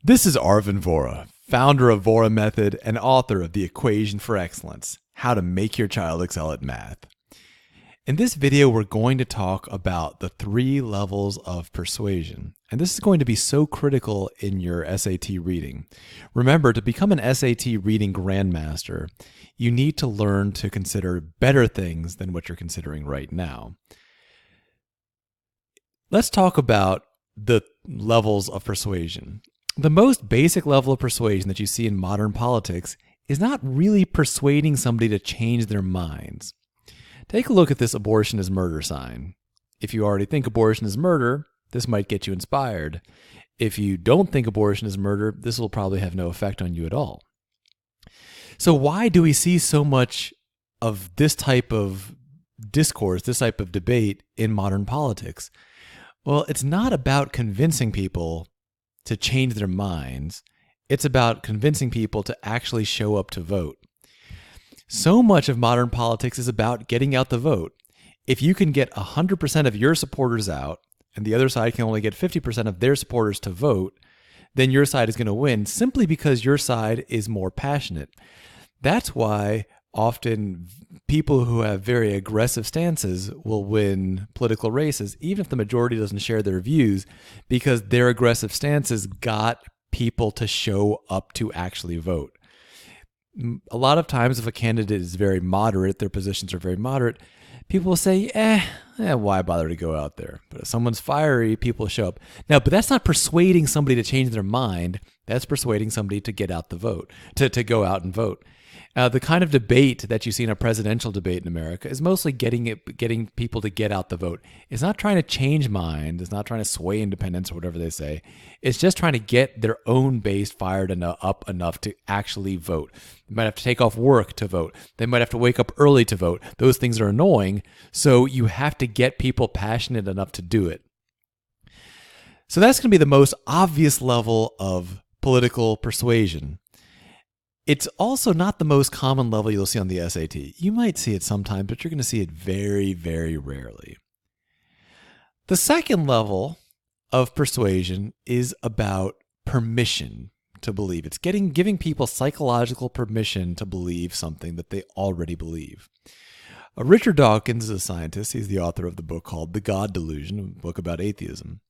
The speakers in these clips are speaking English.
This is Arvin Vora, founder of Vora Method and author of The Equation for Excellence, How to Make Your Child Excel at Math. In this video, we're going to talk about the 3 levels of persuasion. And this is going to be so critical in your SAT reading. Remember, to become an SAT reading grandmaster, you need to learn to consider better things than what you're considering right now. Let's talk about the levels of persuasion. The most basic level of persuasion that you see in modern politics is not really persuading somebody to change their minds. Take a look at this abortion is murder sign. If you already think abortion is murder, this might get you inspired. If you don't think abortion is murder, this will probably have no effect on you at all. So why do we see so much of this type of discourse, this type of debate in modern politics? Well, it's not about convincing people to change their minds. It's about convincing people to actually show up to vote. So much of modern politics is about getting out the vote. If you can get 100% of your supporters out and the other side can only get 50% of their supporters to vote, then your side is going to win simply because your side is more passionate. That's why often people who have very aggressive stances will win political races, even if the majority doesn't share their views, because their aggressive stances got people to show up to actually vote. A lot of times if a candidate is very moderate, their positions are very moderate, people will say, why bother to go out there? But if someone's fiery, people show up. Now, but that's not persuading somebody to change their mind. That's persuading somebody to get out the vote, to go out and vote. The kind of debate that you see in a presidential debate in America is mostly getting people to get out the vote. It's not trying to change minds. It's not trying to sway independents or whatever they say. It's just trying to get their own base fired up enough to actually vote. They might have to take off work to vote. They might have to wake up early to vote. Those things are annoying. So you have to get people passionate enough to do it. So that's going to be the most obvious level of political persuasion. It's also not the most common level you'll see on the SAT. You might see it sometimes, but you're going to see it very, very rarely. The second level of persuasion is about permission to believe. It's giving people psychological permission to believe something that they already believe. Richard Dawkins is a scientist. He's the author of the book called The God Delusion, a book about atheism.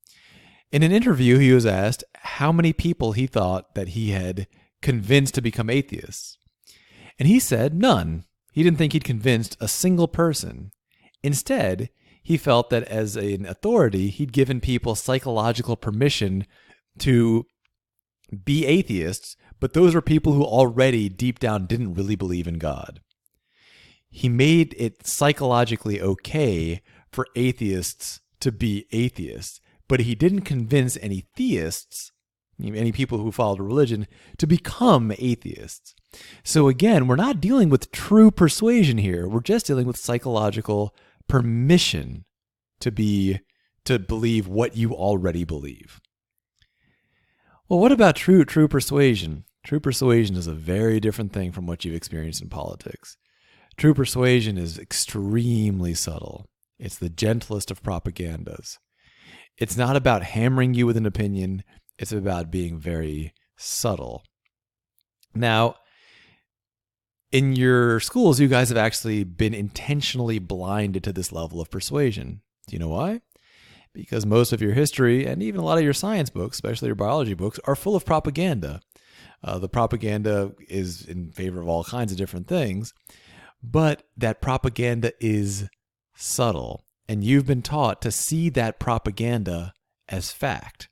In an interview, he was asked how many people he thought that he had convinced to become atheists. And he said none. He didn't think he'd convinced a single person. Instead, he felt that as an authority, he'd given people psychological permission to be atheists, but those were people who already deep down didn't really believe in God. He made it psychologically okay for atheists to be atheists, but he didn't convince any theists, any people who followed a religion, to become atheists. So again, we're not dealing with true persuasion here. We're just dealing with psychological permission to believe what you already believe. Well, what about true persuasion? True persuasion is a very different thing from what you've experienced in politics. True persuasion is extremely subtle. It's the gentlest of propagandas. It's not about hammering you with an opinion. It's about being very subtle. Now, in your schools, you guys have actually been intentionally blinded to this level of persuasion. Do you know why? Because most of your history and even a lot of your science books, especially your biology books, are full of propaganda. The propaganda is in favor of all kinds of different things, but that propaganda is subtle, and you've been taught to see that propaganda as fact.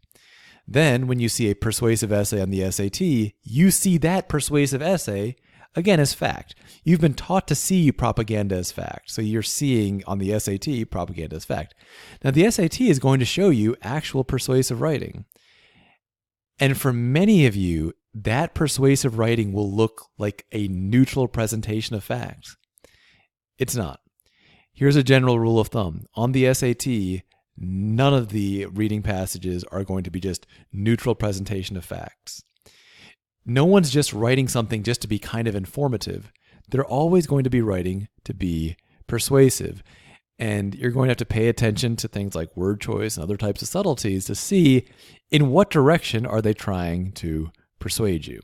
Then, when you see a persuasive essay on the SAT, you see that persuasive essay, again, as fact. You've been taught to see propaganda as fact. So you're seeing on the SAT propaganda as fact. Now, the SAT is going to show you actual persuasive writing. And for many of you, that persuasive writing will look like a neutral presentation of facts. It's not. Here's a general rule of thumb. On the SAT, none of the reading passages are going to be just neutral presentation of facts. No one's just writing something just to be kind of informative. They're always going to be writing to be persuasive. And you're going to have to pay attention to things like word choice and other types of subtleties to see in what direction are they trying to persuade you.